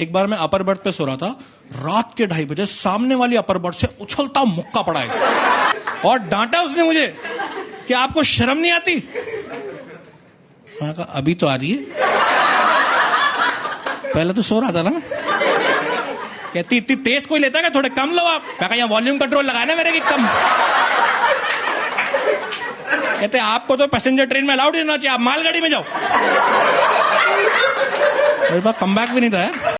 एक बार मैं upper berth पे सो रहा था, रात के 2:30 सामने वाली अपर बर्थ से उछलता मुक्का पड़ा है और डांटा उसने मुझे कि आपको शर्म नहीं आती। मैंने कहा अभी तो आ रही है, पहले तो सो रहा था ना मैं। कहती इतनी तेज कोई लेता है, थोड़े कम लो आप। मैं कहा यहाँ वॉल्यूम कंट्रोल लगाया ना मेरे की कम। कहते आपको तो पैसेंजर ट्रेन में अलाउड ही होना चाहिए, आप मालगाड़ी में जाओ। मेरे पास कम बैक भी नहीं था यार।